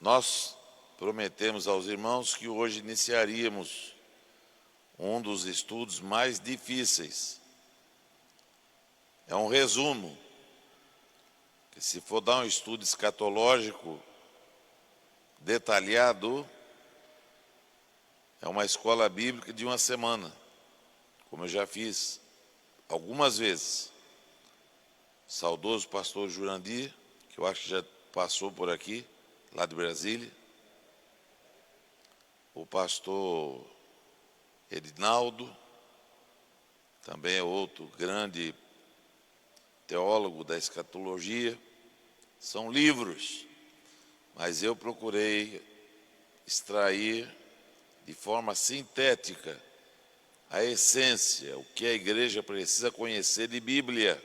Nós prometemos aos irmãos que hoje iniciaríamos um dos estudos mais difíceis. É um resumo, que se for dar um estudo escatológico detalhado, é uma escola bíblica de uma semana, como eu já fiz algumas vezes. Saudoso pastor Jurandir, que eu acho que já passou por aqui, lá de Brasília. O pastor Edinaldo, também é outro grande teólogo da escatologia. São livros, mas eu procurei extrair de forma sintética a essência, o que a igreja precisa conhecer de Bíblia,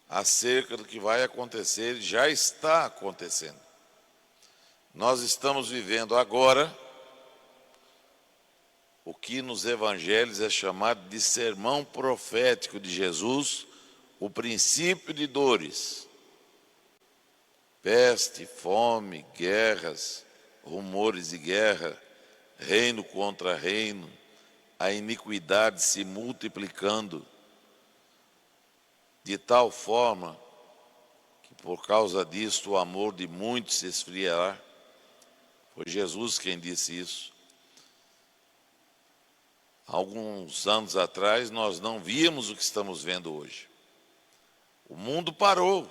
acerca do que vai acontecer, já está acontecendo. Nós estamos vivendo agora o que nos evangelhos é chamado de sermão profético de Jesus, o princípio de dores. Peste, fome, guerras, rumores de guerra, reino contra reino, a iniquidade se multiplicando, de tal forma que por causa disto o amor de muitos se esfriará. Foi Jesus quem disse isso. Alguns anos atrás nós não víamos o que estamos vendo hoje. O mundo parou.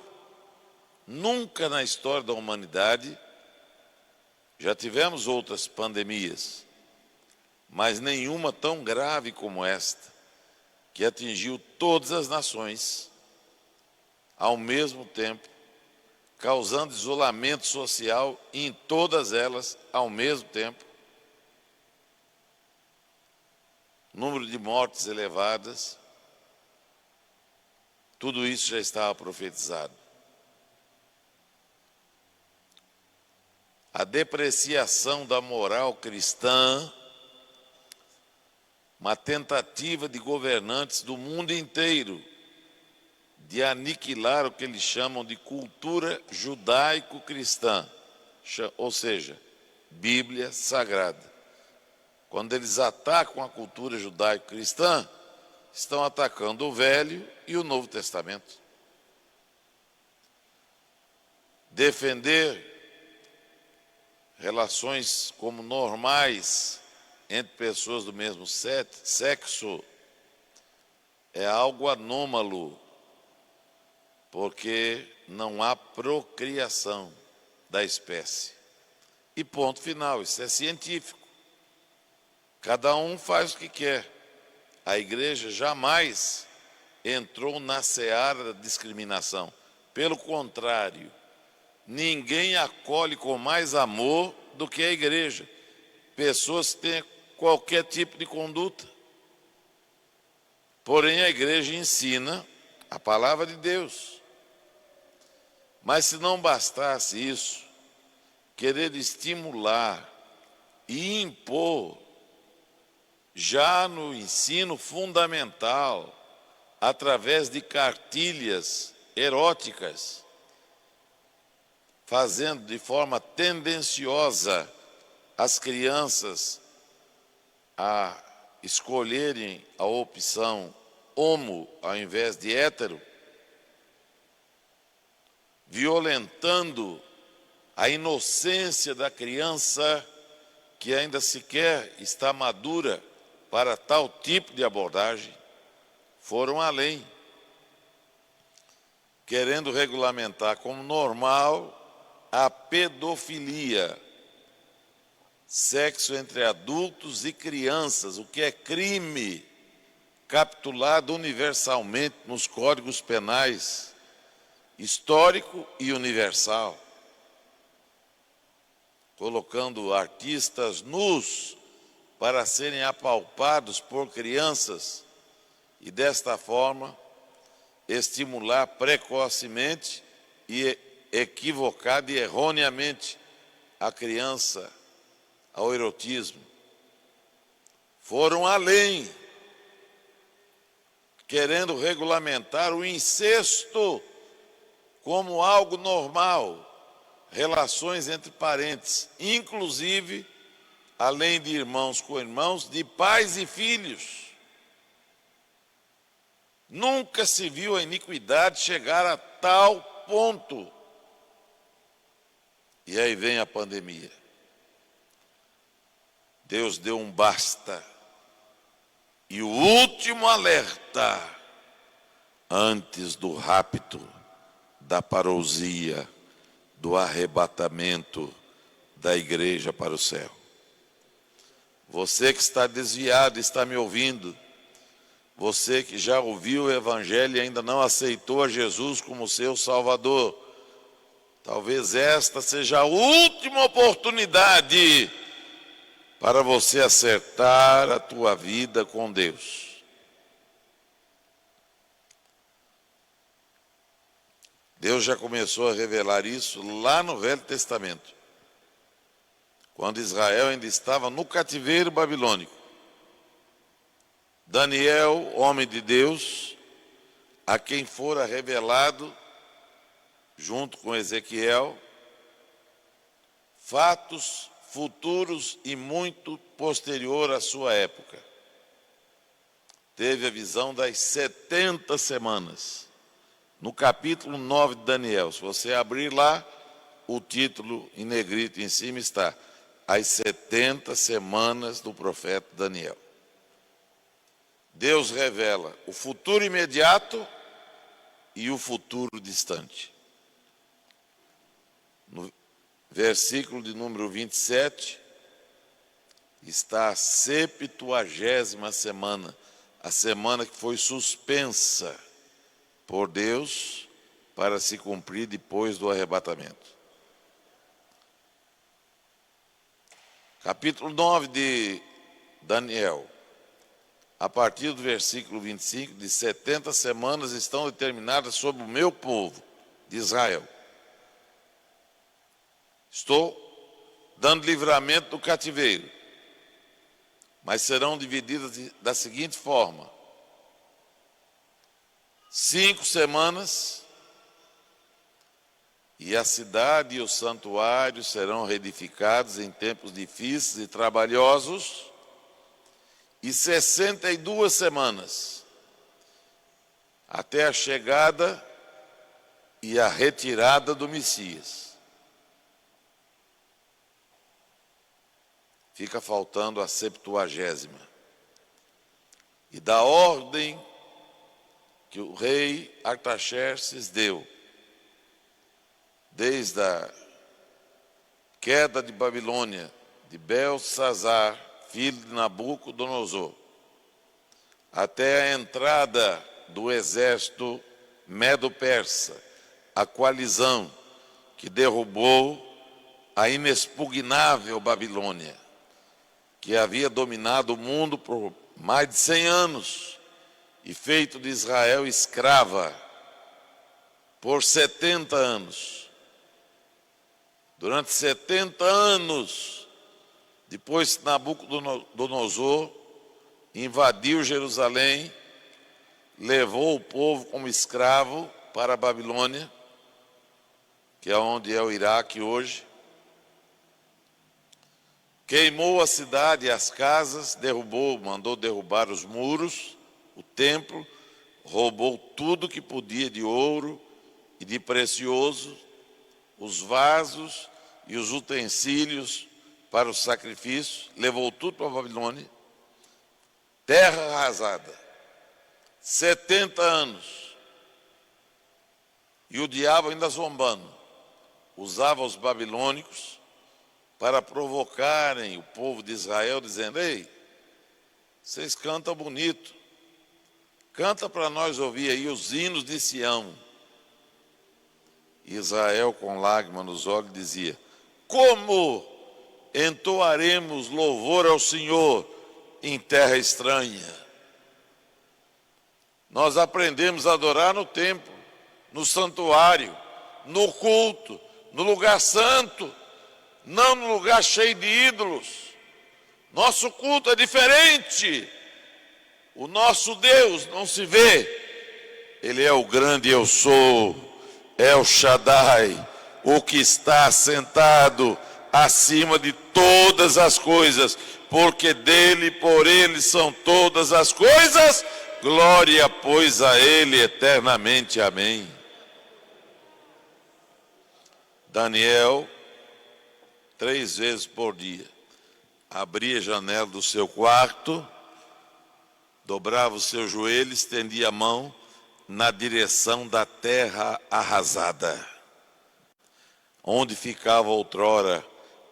Nunca na história da humanidade, já tivemos outras pandemias, mas nenhuma tão grave como esta, que atingiu todas as nações ao mesmo tempo, causando isolamento social em todas elas ao mesmo tempo, número de mortes elevadas, tudo isso já estava profetizado. A depreciação da moral cristã, uma tentativa de governantes do mundo inteiro de aniquilar o que eles chamam de cultura judaico-cristã, ou seja, Bíblia Sagrada. Quando eles atacam a cultura judaico-cristã, estão atacando o Velho e o Novo Testamento. Defender relações como normais entre pessoas do mesmo sexo é algo anômalo, porque não há procriação da espécie. E ponto final, isso é científico. Cada um faz o que quer. A igreja jamais entrou na seara da discriminação. Pelo contrário, ninguém acolhe com mais amor do que a igreja pessoas que têm qualquer tipo de conduta. Porém, a igreja ensina a palavra de Deus. Mas se não bastasse isso, querer estimular e impor, já no ensino fundamental, através de cartilhas eróticas, fazendo de forma tendenciosa as crianças a escolherem a opção homo ao invés de hétero, violentando a inocência da criança que ainda sequer está madura para tal tipo de abordagem, foram além, querendo regulamentar como normal a pedofilia, sexo entre adultos e crianças, o que é crime capitulado universalmente nos códigos penais, histórico e universal, colocando artistas nus para serem apalpados por crianças e, desta forma, estimular precocemente e equivocada e erroneamente a criança ao erotismo. Foram além, querendo regulamentar o incesto como algo normal, relações entre parentes, inclusive, além de irmãos com irmãos, de pais e filhos. Nunca se viu a iniquidade chegar a tal ponto. E aí vem a pandemia. Deus deu um basta. E o último alerta, antes do rapto, da parousia, do arrebatamento da igreja para o céu. Você que está desviado, está me ouvindo, você que já ouviu o Evangelho e ainda não aceitou a Jesus como seu Salvador, talvez esta seja a última oportunidade para você acertar a tua vida com Deus. Deus já começou a revelar isso lá no Velho Testamento, quando Israel ainda estava no cativeiro babilônico. Daniel, homem de Deus, a quem fora revelado, junto com Ezequiel, fatos futuros e muito posterior à sua época. Teve a visão das 70 semanas. No capítulo 9 de Daniel, se você abrir lá, o título em negrito em cima está: As 70 semanas do profeta Daniel. Deus revela o futuro imediato e o futuro distante. No versículo de número 27, está a 70ª semana, a semana que foi suspensa por Deus para se cumprir depois do arrebatamento. Capítulo 9 de Daniel, a partir do versículo 25, de 70 semanas estão determinadas sobre o meu povo de Israel. Estou dando livramento do cativeiro, mas serão divididas da seguinte forma: 5 semanas, e a cidade e o santuário serão reedificados em tempos difíceis e trabalhosos, e 62 semanas, até a chegada e a retirada do Messias. Fica faltando a 70ª. E da ordem que o rei Artaxerxes deu, desde a queda de Babilônia, de Belsazar, filho de Nabucodonosor, até a entrada do exército medo-persa, a coalizão que derrubou a inexpugnável Babilônia, que havia dominado o mundo por mais de 100 anos e feito de Israel escrava por 70 anos. Durante 70 anos, depois que Nabucodonosor invadiu Jerusalém, levou o povo como escravo para a Babilônia, que é onde é o Iraque hoje, queimou a cidade e as casas, mandou derrubar os muros, o templo, roubou tudo que podia de ouro e de precioso, os vasos e os utensílios para o sacrifício, levou tudo para a Babilônia, terra arrasada, 70 anos, e o diabo ainda zombando, usava os babilônicos para provocarem o povo de Israel, dizendo: ei, vocês cantam bonito, canta para nós ouvir aí os hinos de Sião. E Israel, com lágrima nos olhos, dizia: como entoaremos louvor ao Senhor em terra estranha? Nós aprendemos a adorar no templo, no santuário, no culto, no lugar santo, não no lugar cheio de ídolos. Nosso culto é diferente. O nosso Deus não se vê. Ele é o grande eu sou, El Shaddai, o que está sentado acima de todas as coisas, porque dele e por ele são todas as coisas, glória, pois, a ele eternamente. Amém. Daniel, 3 vezes por dia, abria a janela do seu quarto, dobrava os seus joelhos, estendia a mão na direção da terra arrasada, onde ficava outrora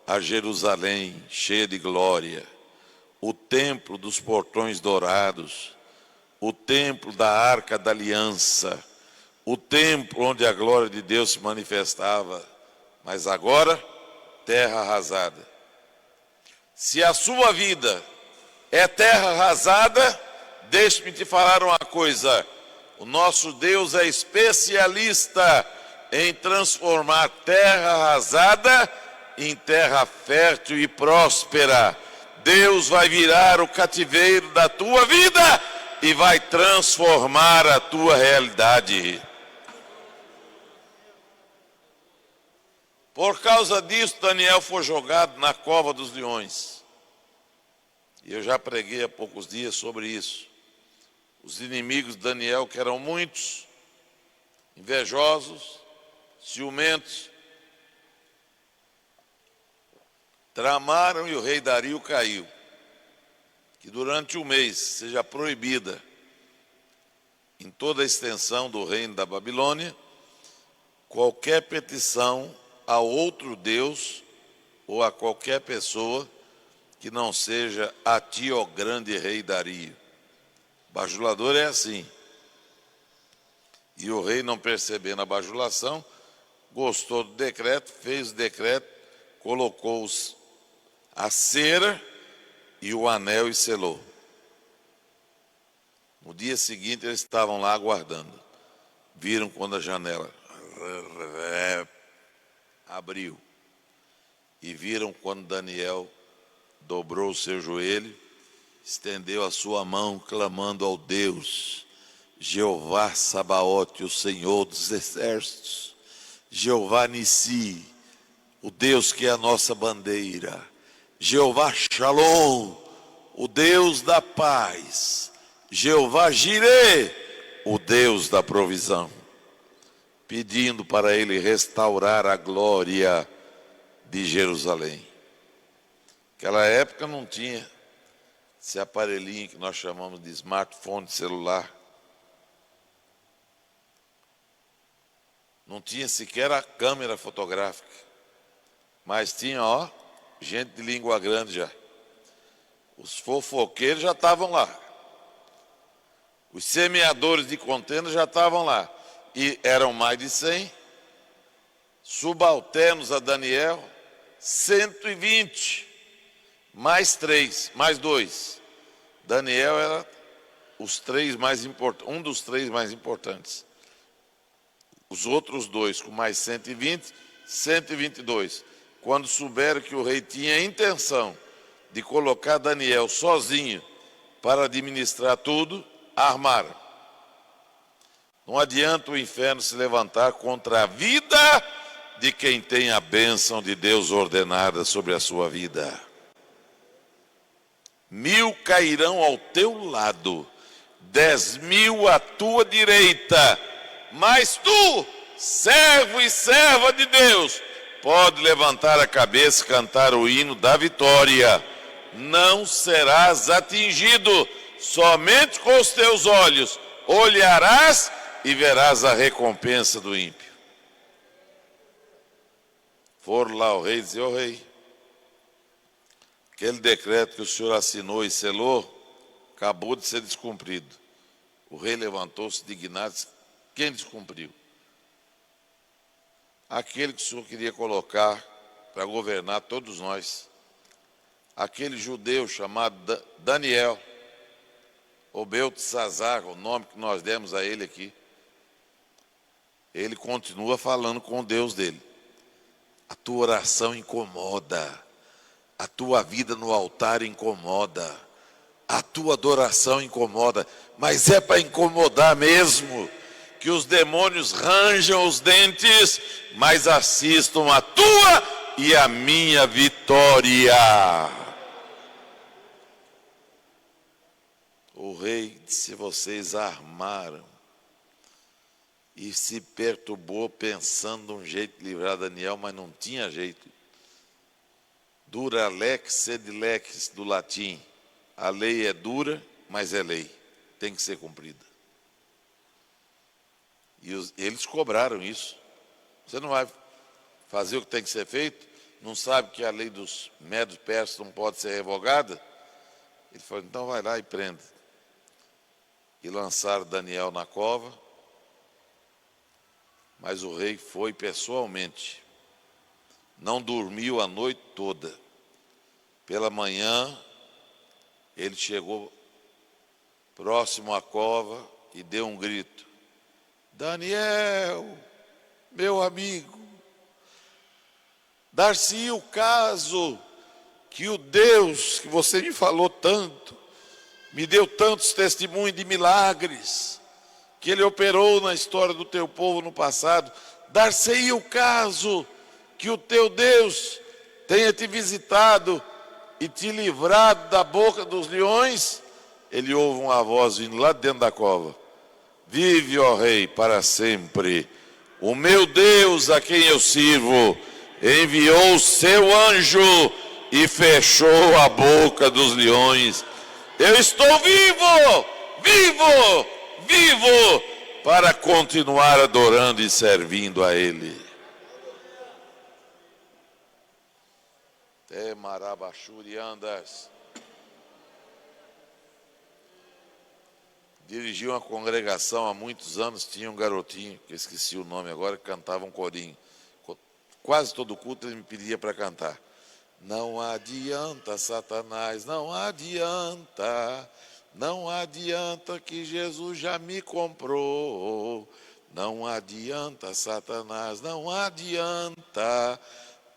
a Jerusalém cheia de glória, o templo dos portões dourados, o templo da arca da aliança, o templo onde a glória de Deus se manifestava. Mas agora, terra arrasada. Se a sua vida é terra arrasada, deixe-me te falar uma coisa: o nosso Deus é especialista em transformar terra arrasada em terra fértil e próspera. Deus vai virar o cativeiro da tua vida e vai transformar a tua realidade. Por causa disso, Daniel foi jogado na cova dos leões. E eu já preguei há poucos dias sobre isso. Os inimigos de Daniel, que eram muitos, invejosos, ciumentos, tramaram e o rei Dario caiu. Que durante um mês seja proibida em toda a extensão do reino da Babilônia qualquer petição a outro Deus ou a qualquer pessoa que não seja a ti, ó grande rei Dario. Bajulador é assim. E o rei, não percebendo a bajulação, gostou do decreto, fez o decreto, colocou a cera e o anel e selou. No dia seguinte eles estavam lá aguardando. Viram quando a janela abriu. E viram quando Daniel dobrou o seu joelho, estendeu a sua mão, clamando ao Deus, Jeová Sabaote, o Senhor dos exércitos, Jeová Nissi, o Deus que é a nossa bandeira, Jeová Shalom, o Deus da paz, Jeová Jireh, o Deus da provisão, pedindo para ele restaurar a glória de Jerusalém. Naquela época não tinha esse aparelhinho que nós chamamos de smartphone celular. Não tinha sequer a câmera fotográfica. Mas tinha, gente de língua grande já. Os fofoqueiros já estavam lá. Os semeadores de contenda já estavam lá. E eram mais de 100. Subalternos a Daniel, 120. Mais 3, mais 2. Daniel era os 3 mais importantes, um dos 3 mais importantes. Os outros 2, com mais 120, 122. Quando souberam que o rei tinha a intenção de colocar Daniel sozinho para administrar tudo, armaram. Não adianta o inferno se levantar contra a vida de quem tem a bênção de Deus ordenada sobre a sua vida. 1000 cairão ao teu lado, 10.000 à tua direita, mas tu, servo e serva de Deus, pode levantar a cabeça e cantar o hino da vitória. Não serás atingido, somente com os teus olhos olharás e verás a recompensa do ímpio. Foram lá o rei e disse: ó rei, aquele decreto que o senhor assinou e selou acabou de ser descumprido. O rei levantou-se indignado e disse: quem descumpriu? Aquele que o senhor queria colocar para governar todos nós. Aquele judeu chamado Daniel, ou Beltesazar, o nome que nós demos a ele aqui. Ele continua falando com o Deus dele. A tua oração incomoda. A tua vida no altar incomoda. A tua adoração incomoda. Mas é para incomodar mesmo. que os demônios ranjam os dentes, mas assistam a tua e a minha vitória. O rei disse: vocês armaram, e se perturbou pensando um jeito de livrar Daniel, mas não tinha jeito. Dura lex sed lex, do latim. A lei é dura, mas é lei, tem que ser cumprida. E eles cobraram isso. Você não vai fazer o que tem que ser feito? Não sabe que a lei dos médios persas não pode ser revogada? Ele falou: então vai lá e prenda. E lançaram Daniel na cova, mas o rei foi pessoalmente. Não dormiu a noite toda. Pela manhã, ele chegou próximo à cova e deu um grito: Daniel, meu amigo, dar-se o caso que o Deus que você me falou tanto, me deu tantos testemunhos de milagres, que Ele operou na história do teu povo no passado, dar-se o caso que o teu Deus tenha te visitado e te livrado da boca dos leões. Ele ouve uma voz vindo lá dentro da cova: vive, ó rei, para sempre. O meu Deus, a quem eu sirvo, enviou o seu anjo e fechou a boca dos leões. Eu estou vivo, vivo, vivo, para continuar adorando e servindo a Ele. Marabachuriandas. Dirigi uma congregação há muitos anos, tinha um garotinho, que eu esqueci o nome agora, que cantava um corinho. Quase todo culto ele me pedia para cantar. Não adianta, Satanás, não adianta, não adianta que Jesus já me comprou. Não adianta, Satanás, não adianta,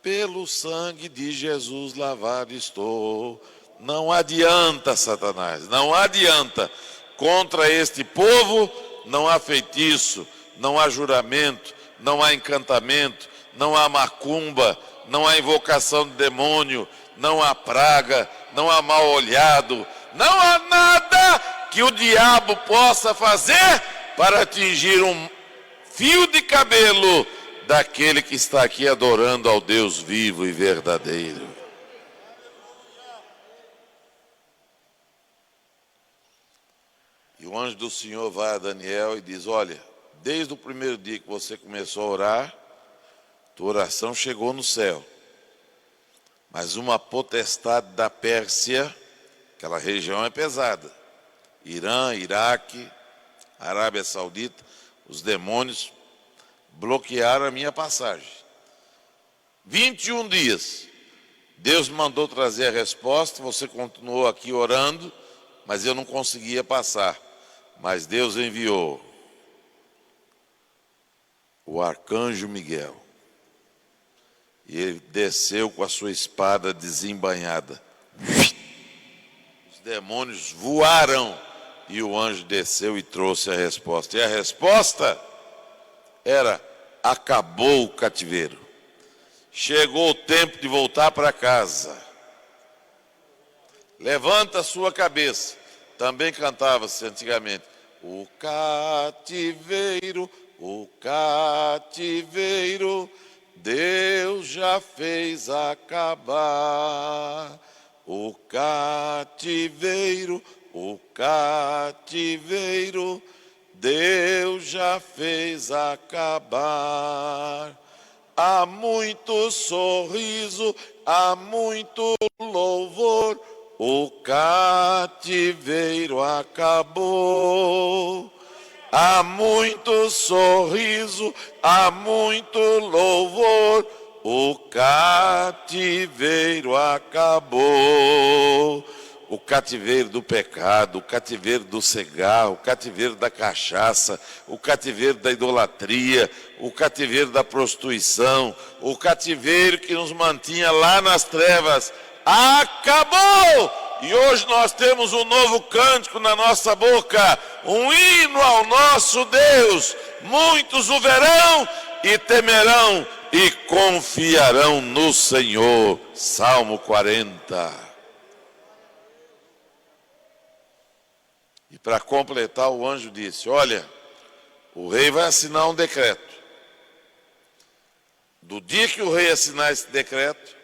pelo sangue de Jesus lavado estou. Não adianta, Satanás, não adianta. Contra este povo não há feitiço, não há juramento, não há encantamento, não há macumba, não há invocação de demônio, não há praga, não há mal olhado, não há nada que o diabo possa fazer para atingir um fio de cabelo daquele que está aqui adorando ao Deus vivo e verdadeiro. E o anjo do Senhor vai a Daniel e diz: olha, desde o primeiro dia que você começou a orar, tua oração chegou no céu. Mas uma potestade da Pérsia, aquela região é pesada, Irã, Iraque, Arábia Saudita, os demônios bloquearam a minha passagem. 21 dias, Deus me mandou trazer a resposta, você continuou aqui orando, mas eu não conseguia passar. Mas Deus enviou o arcanjo Miguel. E ele desceu com a sua espada desembainhada. Os demônios voaram e o anjo desceu e trouxe a resposta. E a resposta era: acabou o cativeiro. Chegou o tempo de voltar para casa. Levanta a sua cabeça. Também cantava-se antigamente: o cativeiro, Deus já fez acabar. O cativeiro, Deus já fez acabar. Há muito sorriso, há muito louvor, o cativeiro acabou. Há muito sorriso, há muito louvor, o cativeiro acabou. O cativeiro do pecado, o cativeiro do cigarro, o cativeiro da cachaça, o cativeiro da idolatria, o cativeiro da prostituição, o cativeiro que nos mantinha lá nas trevas, acabou! E hoje nós temos um novo cântico na nossa boca, um hino ao nosso Deus. Muitos o verão e temerão e confiarão no Senhor. Salmo 40. E para completar, o anjo disse: olha, o rei vai assinar um decreto. Do dia que o rei assinar esse decreto,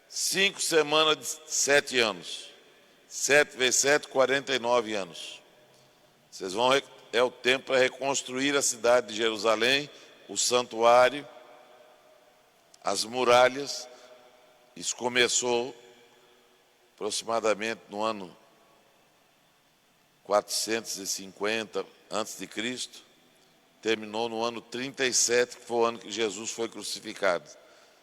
5 semanas de 7 anos. 7 vezes 7, 49 anos. Vocês vão, é o tempo para reconstruir a cidade de Jerusalém, o santuário, as muralhas. Isso começou aproximadamente no ano 450 a.C., terminou no ano 37, que foi o ano que Jesus foi crucificado.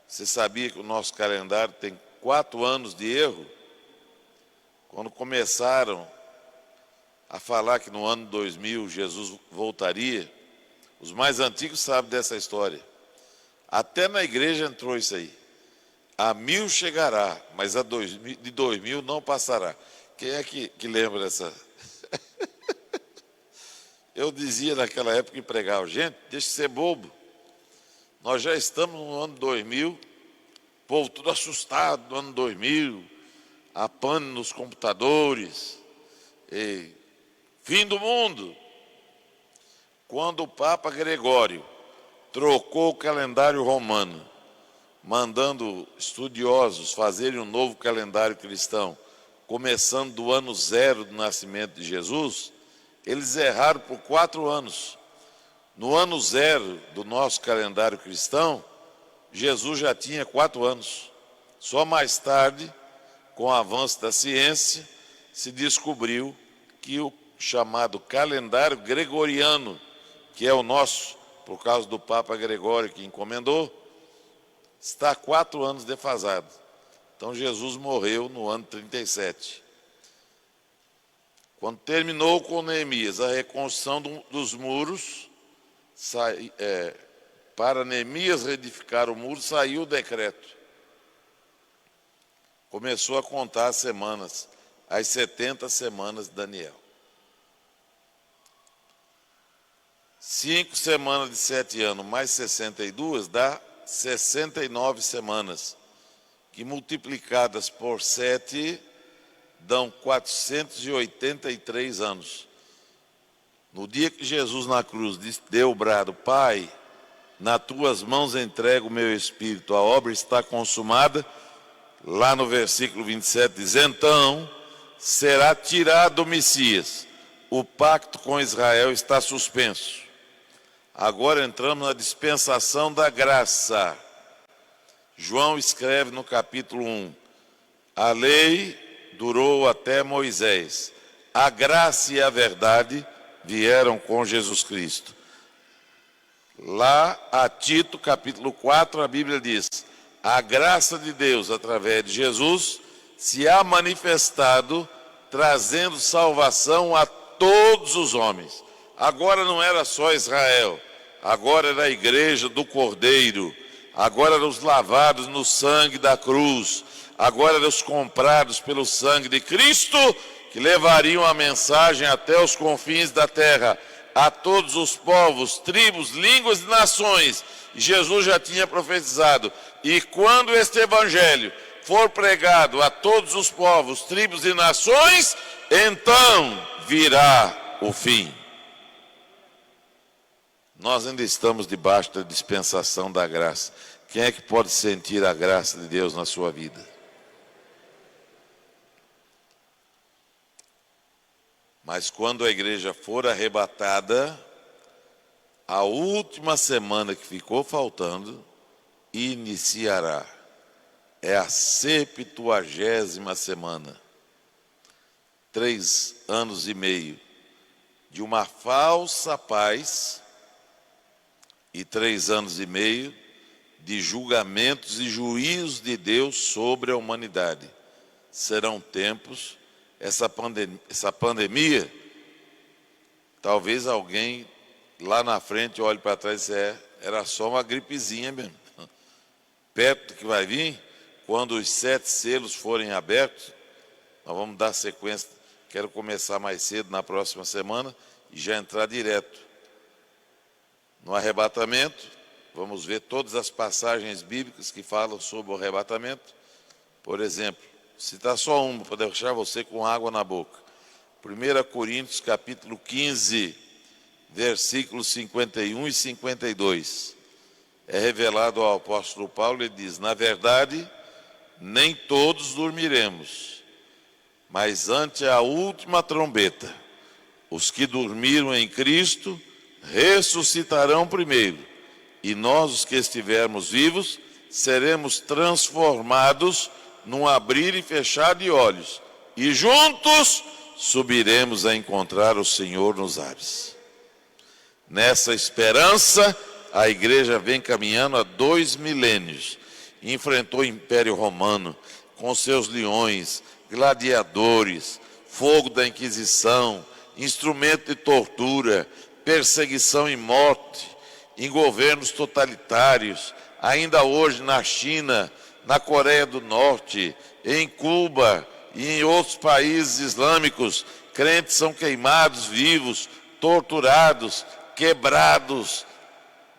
Você sabia que o nosso calendário tem 4 anos de erro? Quando começaram a falar que no ano 2000 Jesus voltaria, os mais antigos sabem dessa história. Até na igreja entrou isso aí. A 1000 chegará, mas a de 2000 não passará. Quem é que lembra dessa? Eu dizia naquela época que pregava: gente, deixa de ser bobo. Nós já estamos no ano 2000, o povo tudo assustado no ano 2000, a pane nos computadores, fim do mundo. Quando o Papa Gregório trocou o calendário romano, mandando estudiosos fazerem um novo calendário cristão, começando do ano 0 do nascimento de Jesus, eles erraram por 4 anos. No ano 0 do nosso calendário cristão, Jesus já tinha 4 anos. Só mais tarde, com o avanço da ciência, se descobriu que o chamado calendário gregoriano, que é o nosso, por causa do Papa Gregório que encomendou, está 4 anos defasado. Então Jesus morreu no ano 37. Quando terminou com Neemias a reconstrução dos muros, para Neemias reedificar o muro, saiu o decreto. Começou a contar as semanas, as 70 semanas de Daniel. 5 semanas de 7 anos mais 62 dá 69 semanas, que multiplicadas por 7 dão 483 anos. No dia que Jesus na cruz deu o brado: Pai, nas tuas mãos entrego o meu espírito, a obra está consumada, lá no versículo 27 diz: então será tirado o Messias, o pacto com Israel está suspenso. Agora entramos na dispensação da graça. João escreve no capítulo 1: a lei durou até Moisés, a graça e a verdade vieram com Jesus Cristo. Lá a Tito, capítulo 4, a Bíblia diz: a graça de Deus, através de Jesus, se há manifestado, trazendo salvação a todos os homens. Agora não era só Israel, agora era a igreja do Cordeiro, agora eram os lavados no sangue da cruz, agora eram os comprados pelo sangue de Cristo, que levariam a mensagem até os confins da terra, a todos os povos, tribos, línguas e nações. E Jesus já tinha profetizado: e quando este evangelho for pregado a todos os povos, tribos e nações, então virá o fim. Nós ainda estamos debaixo da dispensação da graça. Quem é que pode sentir a graça de Deus na sua vida? Mas quando a igreja for arrebatada, a última semana que ficou faltando iniciará. É a 70ª semana. 3 anos e meio de uma falsa paz e 3 anos e meio de julgamentos e juízos de Deus sobre a humanidade. Serão tempos, essa pandemia, talvez alguém lá na frente olhe para trás e diz: era só uma gripezinha mesmo. Perto que vai vir, quando os 7 selos forem abertos, Nós vamos dar sequência, quero começar mais cedo na próxima semana e já entrar direto no arrebatamento. Vamos ver todas as passagens bíblicas que falam sobre o arrebatamento. Por exemplo, citar só uma para deixar você com água na boca. 1 Coríntios capítulo 15, versículos 51 e 52. É revelado ao apóstolo Paulo, ele diz: na verdade, nem todos dormiremos, mas ante a última trombeta, os que dormiram em Cristo ressuscitarão primeiro, e nós, os que estivermos vivos, seremos transformados num abrir e fechar de olhos, e juntos subiremos a encontrar o Senhor nos ares. Nessa esperança, a igreja vem caminhando há 2 milênios. Enfrentou o Império Romano com seus leões, gladiadores, fogo da Inquisição, instrumento de tortura, perseguição e morte, em governos totalitários, ainda hoje na China, na Coreia do Norte, em Cuba e em outros países islâmicos. Crentes são queimados vivos, torturados, quebrados,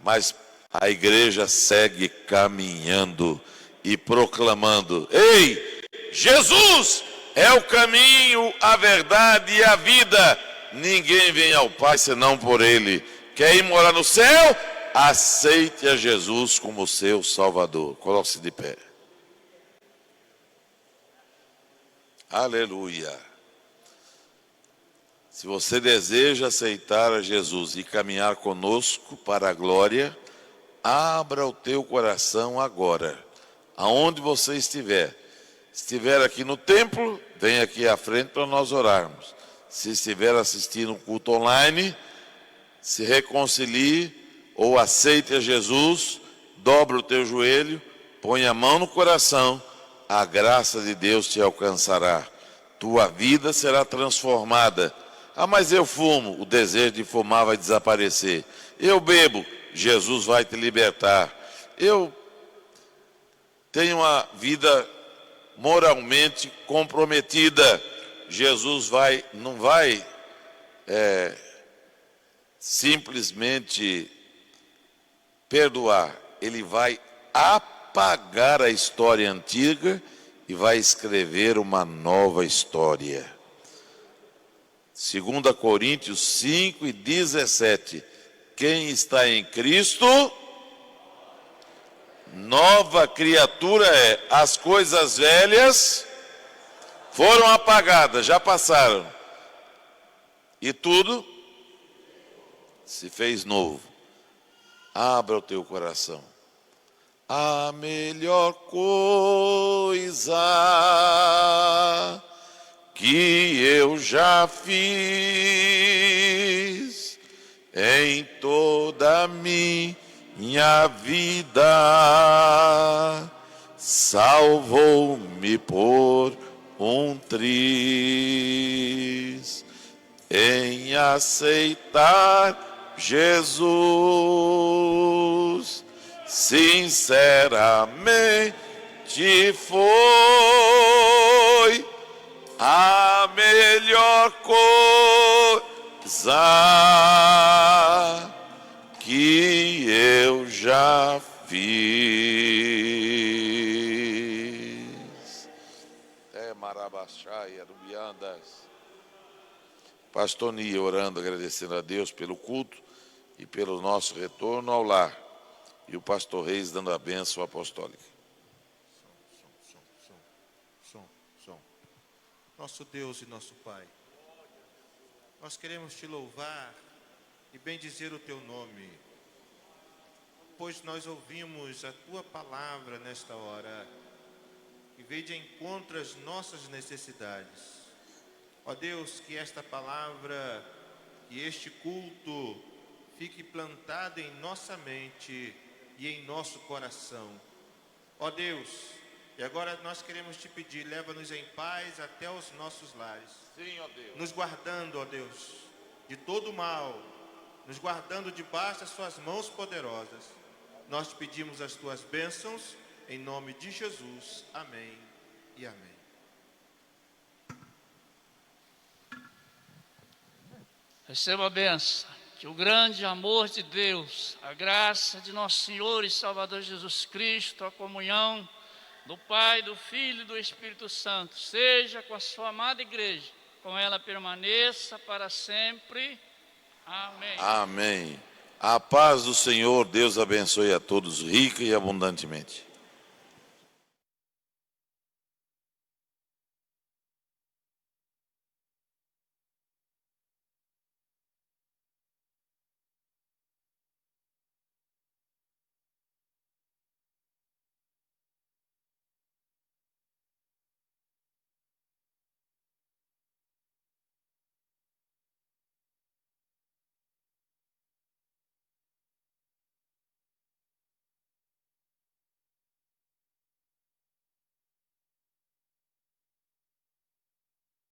mas a igreja segue caminhando e proclamando: ei, Jesus é o caminho, a verdade e a vida, ninguém vem ao Pai senão por Ele. Quer ir morar no céu? Aceite a Jesus como seu Salvador. Coloque-se de pé. Aleluia. Se você deseja aceitar a Jesus e caminhar conosco para a glória, abra o teu coração agora, aonde você estiver. Se estiver aqui no templo, vem aqui à frente para nós orarmos. Se estiver assistindo um culto online, se reconcilie ou aceite a Jesus, dobra o teu joelho, põe a mão no coração, a graça de Deus te alcançará. Tua vida será transformada. Ah, mas eu fumo, o desejo de fumar vai desaparecer. Eu bebo, Jesus vai te libertar. Eu tenho uma vida moralmente comprometida. Jesus não vai simplesmente perdoar. Ele vai apagar a história antiga e vai escrever uma nova história. 2 Coríntios 5 e 17. Quem está em Cristo, nova criatura é. As coisas velhas foram apagadas, já passaram. E tudo se fez novo. Abra o teu coração. A melhor coisa que eu já fiz em toda a minha vida, salvou-me por um triz em aceitar Jesus. Sinceramente foi a melhor coisa que eu já fiz. Marabaxaia, Rubiandas. Pastor Nia orando, agradecendo a Deus pelo culto e pelo nosso retorno ao lar. E o pastor Reis dando a bênção apostólica. Som. Nosso Deus e nosso Pai, nós queremos te louvar e bendizer o teu nome, pois nós ouvimos a tua palavra nesta hora e veio de encontro às nossas necessidades. Ó Deus, que esta palavra, que este culto fique plantado em nossa mente e em nosso coração. Ó Deus, e agora nós queremos te pedir, leva-nos em paz até os nossos lares. Sim, ó Deus. Nos guardando, ó Deus, de todo mal, nos guardando debaixo das suas mãos poderosas. Nós te pedimos as tuas bênçãos, em nome de Jesus. Amém e amém. Receba a bênção. Que o grande amor de Deus, a graça de nosso Senhor e Salvador Jesus Cristo, a comunhão do Pai, do Filho e do Espírito Santo, seja com a sua amada igreja, com ela permaneça para sempre. Amém. Amém. A paz do Senhor, Deus abençoe a todos rica e abundantemente.